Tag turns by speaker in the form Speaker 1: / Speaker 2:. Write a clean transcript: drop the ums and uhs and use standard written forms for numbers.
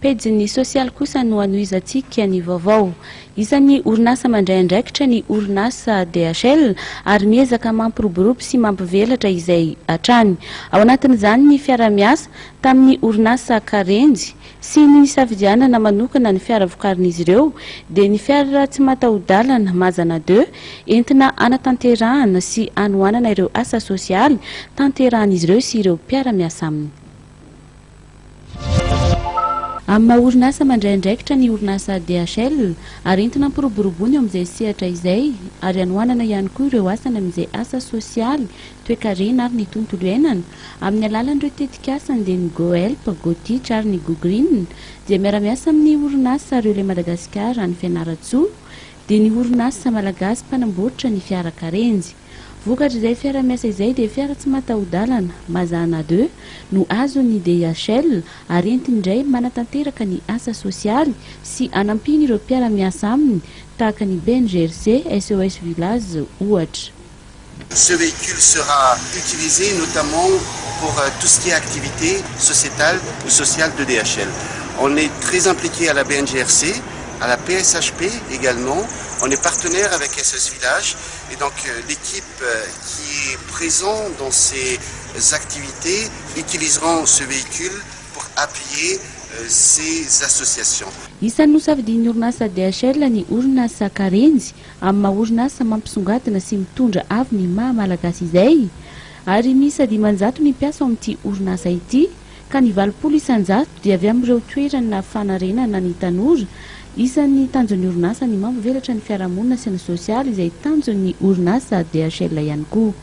Speaker 1: pejiny sosialy kosa no anoizantsika ny vaovao. Isan'ny orinasa mandray andraikitra ny orinasa DHL ary miezaka mampiroborobo sy mampivelatra izay hatrany. Ao anatin'izany ny fiara-miasa tamin'ny orinasa Karenjy sy ny safidianana manokana ny fiara vokarin'izy ireo dia ny fiara tsy mataho-dalana Mazana 2 entina anatanterahana sy anohanana ireo asa sosialy tanterahan'izy ireo sy ireo mpiara-miasa aminy. Amma orinasa mandray andraikitra ny orinasa DHL ary entina ampiroboroboany amin'izay sehatra izay ary anohanana ihany koa ireo asany amin'izay asa sosialy toe-karena ary ny tontolo iainana amin'ny alalan'ireo tetikasany dia ny GoHelp, GoTeach ary ny GoGreen dia miara-miasa amin'ny orinasa Relais Madagasikara ny Fianaratsoa dia ny orinasa malagasy mpanamboatra ny fiara Karenjy. Vokatra izay fiara-miasa izay dia fiara tsy mataho-dalana Mazana 2 no azony DHL ary entiny indray manatanteraka ny asa sosialy sy anampiny ireo mpiara-miasa aminy tahaka ny BNGRC, SOS Village ohatra.
Speaker 2: Ce véhicule sera utilisé notamment pour tout ce qui est activité sociétale ou sociale de DHL. On est très impliqué à la BNGRC, à la PSHP également. On est partenaire avec SOS Village et donc l'équipe qui est présente dans ces activités utiliseront ce véhicule pour appuyer ces associations.
Speaker 1: Isan'ny safidian'ny orinasa DHL ny orinasa Karenjy amin'ny orinasa mampisongadina sy mitondra avy ny maha-malagasy izay ary ny dimanjato ny mpiasa ao amin'ity orinasa ity ka ny 20 isanjato dia avy amin'ireo toerana fanarenana ny tanora. Isan'ny tanjon'ny orinasa ny mampivelatra ny fiarahamonina sy ny sosialy izay tanjon'ny orinasa DHL ihany koa.